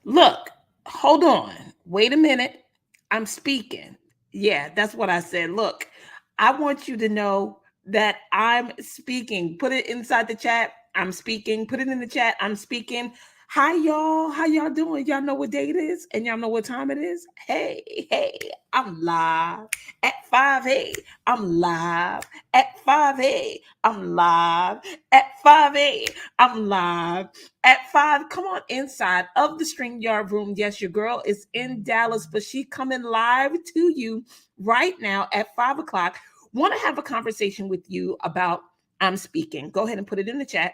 Look, hold on. Wait a minute. I'm speaking. Yeah, that's what I said. Look, I want you to know that I'm speaking. Put it inside the chat. I'm speaking. Put it in the chat. I'm speaking. Hi, y'all. How y'all doing? Y'all know what day it is and y'all know what time it is? Hey, I'm live at 5. Hey, I'm live at 5. Hey, I'm live at 5. Hey, I'm live at 5. Come on inside of the StreamYard room. Yes, your girl is in Dallas, but she coming live to you right now at 5 o'clock. Want to have a conversation with you about I'm speaking. Go ahead and put it in the chat.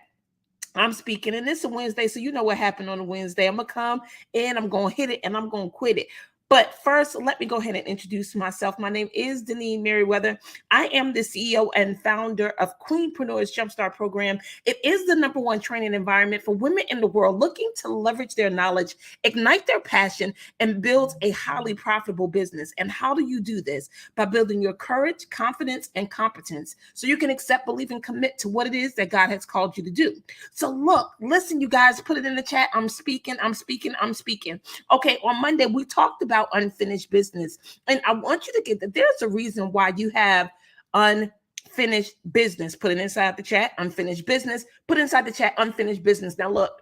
I'm speaking, and it's a Wednesday, so you know what happened on a Wednesday. I'm gonna come and I'm gonna hit it and I'm gonna quit it. But first, let me go ahead and introduce myself. My name is Deneen Merriweather. I am the CEO and founder of Queenpreneurs Jumpstart Program. It is the number one training environment for women in the world looking to leverage their knowledge, ignite their passion, and build a highly profitable business. And how do you do this? By building your courage, confidence, and competence so you can accept, believe, and commit to what it is that God has called you to do. So look, listen, you guys, put it in the chat. I'm speaking, I'm speaking, I'm speaking. Okay, on Monday, we talked about unfinished business. And I want you to get that there's a reason why you have unfinished business. Put it inside the chat, unfinished business. Put inside the chat, unfinished business. Now look,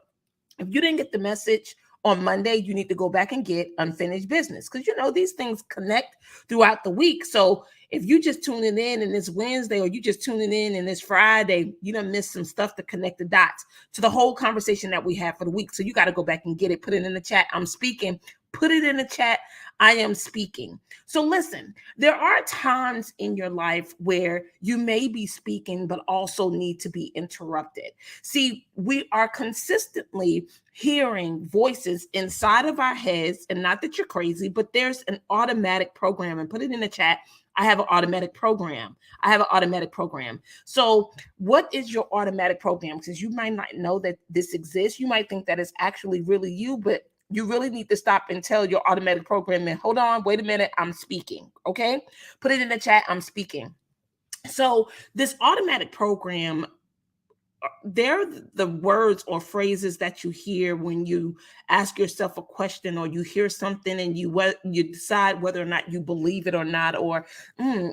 if you didn't get the message on Monday, you need to go back and get unfinished business because you know these things connect throughout the week. So if you just tuning in and it's Wednesday, or you just tuning in and it's Friday, you done missed some stuff to connect the dots to the whole conversation that we have for the week. So you got to go back and get it. Put it in the chat. I'm speaking. Put it in the chat. I am speaking. So listen, there are times in your life where you may be speaking, but also need to be interrupted. See, we are consistently hearing voices inside of our heads, and not that you're crazy, but there's an automatic program. And put it in the chat. I have an automatic program. I have an automatic program. So, what is your automatic program? Because you might not know that this exists. You might think that it's actually really you, but you really need to stop and tell your automatic program, and hold on, wait a minute, I'm speaking. Okay. Put it in the chat. I'm speaking. So, this automatic program, they're the words or phrases that you hear when you ask yourself a question, or you hear something and you decide whether or not you believe it or not, or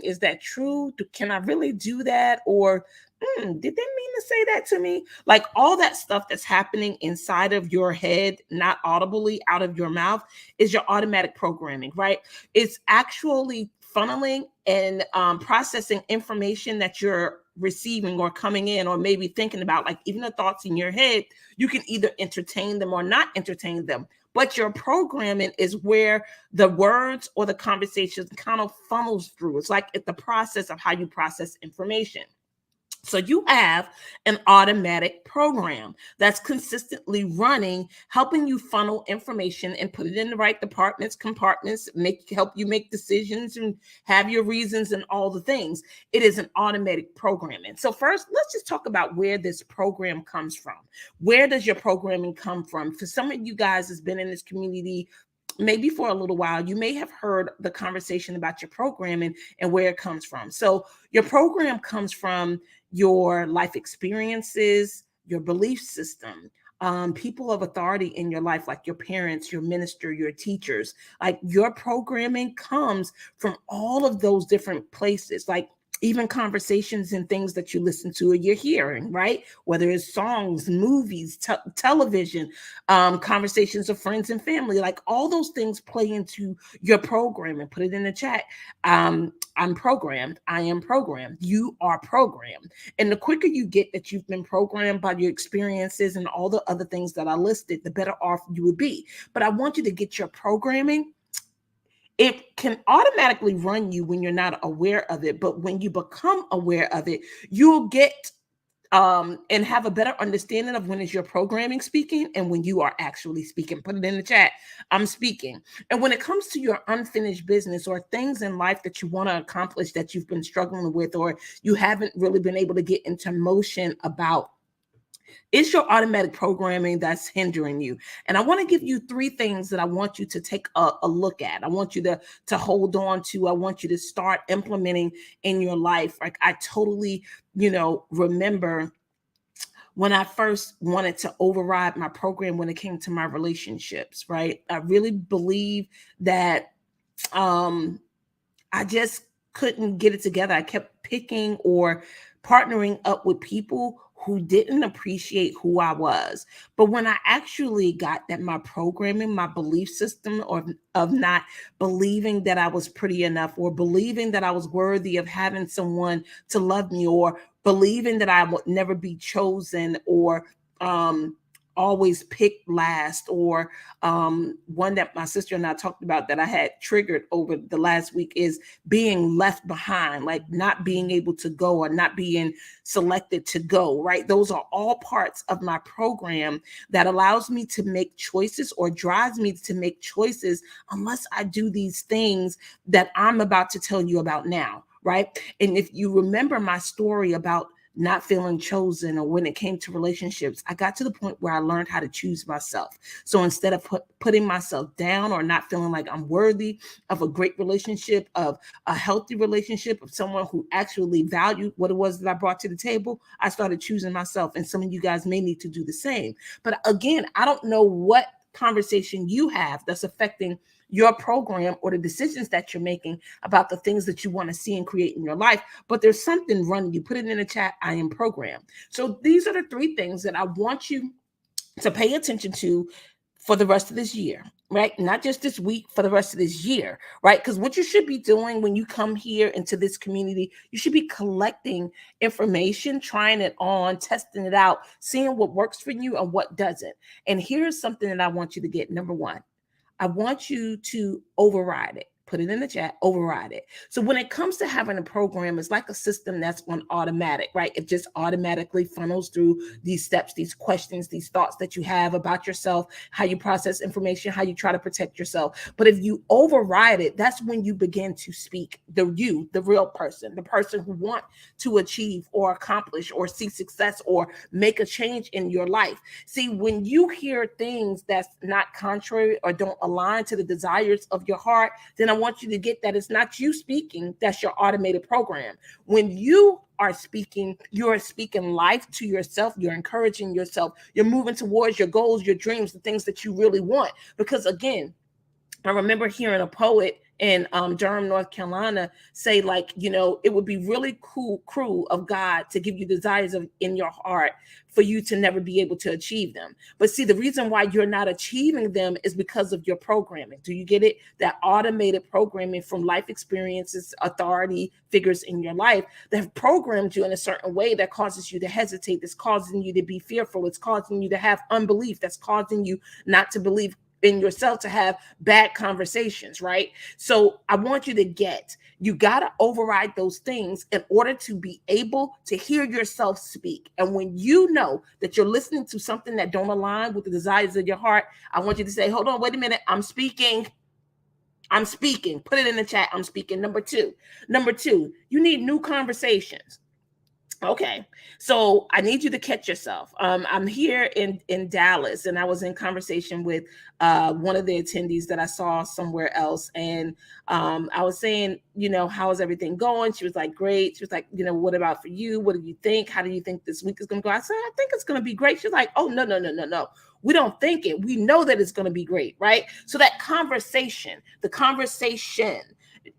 is that true? Can I really do that? Or did they mean to say that to me? Like all that stuff that's happening inside of your head, not audibly out of your mouth, is your automatic programming, right? It's actually funneling and processing information that you're receiving or coming in, or maybe thinking about. Like even the thoughts in your head, you can either entertain them or not entertain them, but your programming is where the words or the conversations kind of funnels through. It's like it's the process of how you process information. So you have an automatic program that's consistently running, helping you funnel information and put it in the right departments, compartments, help you make decisions and have your reasons and all the things. It is an automatic programming. So first, let's just talk about where this program comes from. Where does your programming come from? For some of you guys has been in this community maybe for a little while, you may have heard the conversation about your programming and where it comes from. So your program comes from your life experiences, your belief system, people of authority in your life, like your parents, your minister, your teachers. Like your programming comes from all of those different places. Like even conversations and things that you listen to or you're hearing, right? Whether it's songs, movies, television, conversations of friends and family, like all those things play into your program. And put it in the chat. I'm programmed. I am programmed. You are programmed. And the quicker you get that you've been programmed by your experiences and all the other things that I listed, the better off you would be. But I want you to get your programming. It can automatically run you when you're not aware of it, but when you become aware of it, you'll get and have a better understanding of when is your programming speaking and when you are actually speaking. Put it in the chat. I'm speaking. And when it comes to your unfinished business or things in life that you want to accomplish that you've been struggling with, or you haven't really been able to get into motion about, it's your automatic programming that's hindering you. And I want to give you three things that I want you to take a look at. I want you to hold on to. I want you to start implementing in your life. Like I totally, remember when I first wanted to override my program when it came to my relationships, right? I really believe that I just couldn't get it together. I kept picking or partnering up with people who didn't appreciate who I was. But when I actually got that my programming, my belief system of not believing that I was pretty enough, or believing that I was worthy of having someone to love me, or believing that I would never be chosen, or always picked last, or one that my sister and I talked about that I had triggered over the last week is being left behind, like not being able to go or not being selected to go, right? Those are all parts of my program that allows me to make choices or drives me to make choices unless I do these things that I'm about to tell you about now, right? And if you remember my story about not feeling chosen, or when it came to relationships, I got to the point where I learned how to choose myself. So instead of putting myself down or not feeling like I'm worthy of a great relationship, of a healthy relationship, of someone who actually valued what it was that I brought to the table, I started choosing myself. And some of you guys may need to do the same. But again, I don't know what conversation you have that's affecting your program or the decisions that you're making about the things that you want to see and create in your life. But there's something running. You put it in the chat, I am programmed. So these are the 3 things that I want you to pay attention to for the rest of this year, right? Not just this week, for the rest of this year, right? Because what you should be doing when you come here into this community, you should be collecting information, trying it on, testing it out, seeing what works for you and what doesn't. And here's something that I want you to get. Number 1, I want you to override it. Put it in the chat, override it. So when it comes to having a program, it's like a system that's on automatic, right? It just automatically funnels through these steps, these questions, these thoughts that you have about yourself, how you process information, how you try to protect yourself. But if you override it, that's when you begin to speak the real person, the person who want to achieve or accomplish or see success or make a change in your life. See, when you hear things that's not contrary or don't align to the desires of your heart, then I want you to get that it's not you speaking, that's your automated program. When you are speaking, you're speaking life to yourself, you're encouraging yourself, you're moving towards your goals, your dreams, the things that you really want. Because again, I remember hearing a poet in Durham, North Carolina say, like, it would be really cruel of God to give you desires in your heart for you to never be able to achieve them. But see, the reason why you're not achieving them is because of your programming. Do you get it? That automated programming from life experiences, authority figures in your life that have programmed you in a certain way that causes you to hesitate, that's causing you to be fearful, it's causing you to have unbelief, that's causing you not to believe in yourself, to have bad conversations, right? So I want you got to override those things in order to be able to hear yourself speak. And when you know that you're listening to something that don't align with the desires of your heart, I want you to say, hold on, wait a minute, I'm speaking. Put it in the chat, I'm speaking. Number two, you need new conversations. Okay, so I need you to catch yourself. I'm here in Dallas, and I was in conversation with one of the attendees that I saw somewhere else, and I was saying, how is everything going? She was like, great. She was like, what about for you? What do you think? How do you think this week is going to go? I said, I think it's going to be great. She's like, oh, no. We don't think it. We know that it's going to be great, right? So that conversation,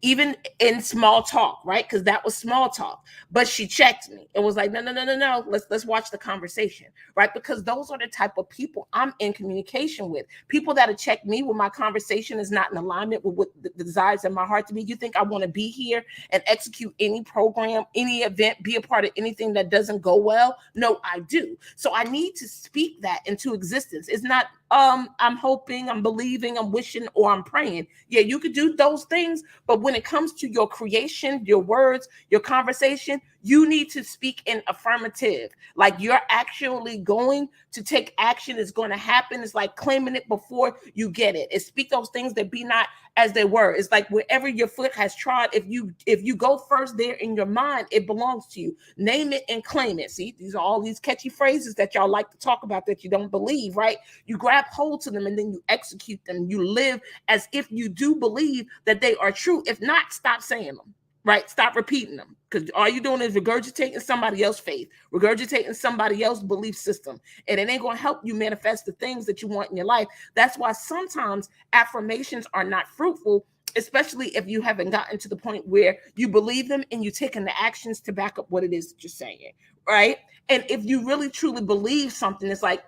even in small talk, right? Because that was small talk. But she checked me. It was like, no. Let's watch the conversation, right? Because those are the type of people I'm in communication with. People that check me when my conversation is not in alignment with what the desires of my heart to be. You think I want to be here and execute any program, any event, be a part of anything that doesn't go well? No, I do. So I need to speak that into existence. It's not I'm hoping, I'm believing, I'm wishing, or I'm praying. Yeah, you could do those things, but when it comes to your creation, your words, your conversation, you need to speak in affirmative. Like you're actually going to take action. It's going to happen. It's like claiming it before you get it. It's speak those things that be not as they were. It's like wherever your foot has trod, if you go first there in your mind, it belongs to you. Name it and claim it. See, these are all these catchy phrases that y'all like to talk about that you don't believe, right? You grab hold to them and then you execute them. You live as if you do believe that they are true. If not, stop saying them. right? Stop repeating them, because all you're doing is regurgitating somebody else's faith, regurgitating somebody else's belief system, and it ain't going to help you manifest the things that you want in your life. That's why sometimes affirmations are not fruitful, especially if you haven't gotten to the point where you believe them and you're taking the actions to back up what it is that you're saying, right? And if you really truly believe something, it's like,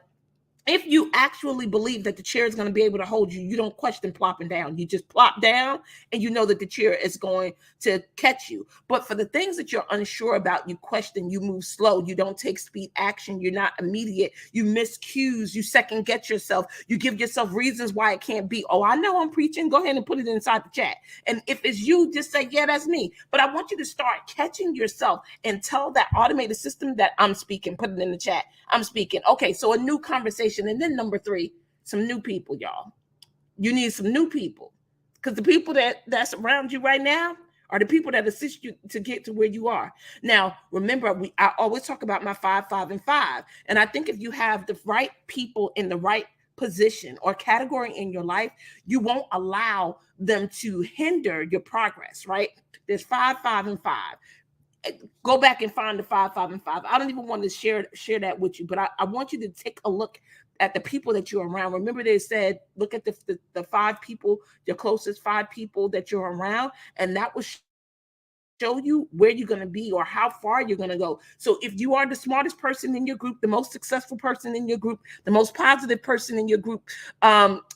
if you actually believe that the chair is going to be able to hold you, you don't question plopping down. You just plop down and you know that the chair is going to catch you. But for the things that you're unsure about, you question, you move slow, you don't take speed action, you're not immediate, you miss cues, you second guess yourself, you give yourself reasons why it can't be. Oh, I know I'm preaching. Go ahead and put it inside the chat. And if it's you, just say, yeah, that's me. But I want you to start catching yourself and tell that automated system that I'm speaking. Put it in the chat. I'm speaking. Okay, so a new conversation. And then number 3, some new people, y'all. You need some new people, because the people that's around you right now are the people that assist you to get to where you are. Now, remember, I always talk about my 5, 5, and 5. And I think if you have the right people in the right position or category in your life, you won't allow them to hinder your progress, right? There's 5, 5, and 5. Go back and find the 5, 5, and 5. I don't even want to share that with you, but I want you to take a look at the people that you're around. Remember, they said, look at the 5 people, your closest 5 people that you're around, and that will show you where you're going to be or how far you're going to go. So if you are the smartest person in your group, the most successful person in your group, the most positive person in your group,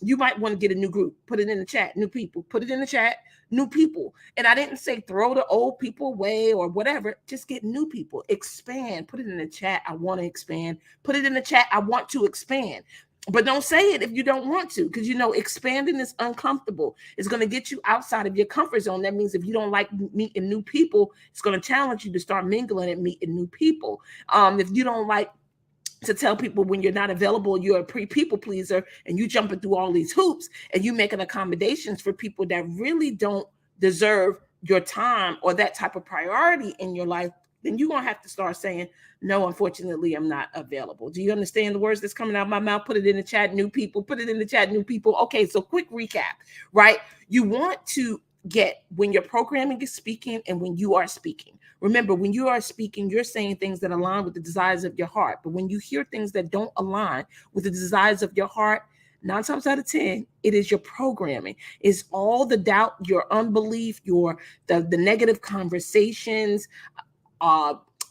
you might want to get a new group. Put it in the chat. New people. Put it in the chat. New people. And I didn't say throw the old people away or whatever. Just get new people. Expand. Put it in the chat. I want to expand. Put it in the chat. I want to expand. But don't say it if you don't want to, because expanding is uncomfortable. It's going to get you outside of your comfort zone. That means if you don't like meeting new people, it's going to challenge you to start mingling and meeting new people. If you don't like to tell people when you're not available, you're a people pleaser, and you jumping through all these hoops and you making accommodations for people that really don't deserve your time or that type of priority in your life, then you're going to have to start saying, no, unfortunately, I'm not available. Do you understand the words that's coming out of my mouth? Put it in the chat, new people. Put it in the chat, new people. Okay, so quick recap, right? You want to get when your programming is speaking and when you are speaking. Remember, when you are speaking, you're saying things that align with the desires of your heart. But when you hear things that don't align with the desires of your heart, 9 times out of 10, it is your programming. It's all the doubt, your unbelief, the negative conversations,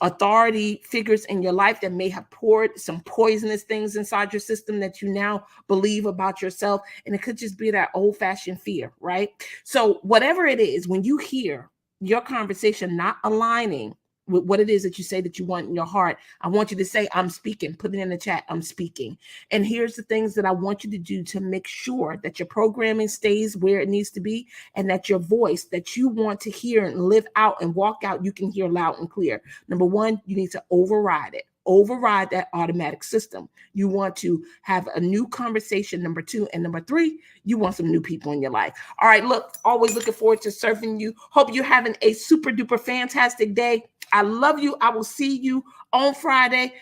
authority figures in your life that may have poured some poisonous things inside your system that you now believe about yourself. And it could just be that old-fashioned fear, right? So whatever it is, when you hear your conversation not aligning with what it is that you say that you want in your heart, I want you to say, I'm speaking. Put it in the chat. I'm speaking. And here's the things that I want you to do to make sure that your programming stays where it needs to be, and that your voice that you want to hear and live out and walk out, you can hear loud and clear. Number 1, you need to override it. Override that automatic system. You want to have a new conversation, number 2. And number 3, you want some new people in your life. All right, look, always looking forward to serving you. Hope you're having a super duper fantastic day. I love you. I will see you on Friday.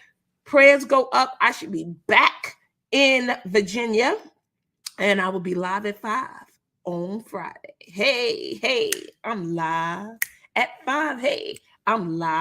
Prayers go up. I should be back in Virginia, and I will be live at 5 on Friday. Hey, I'm live at 5. Hey, I'm live.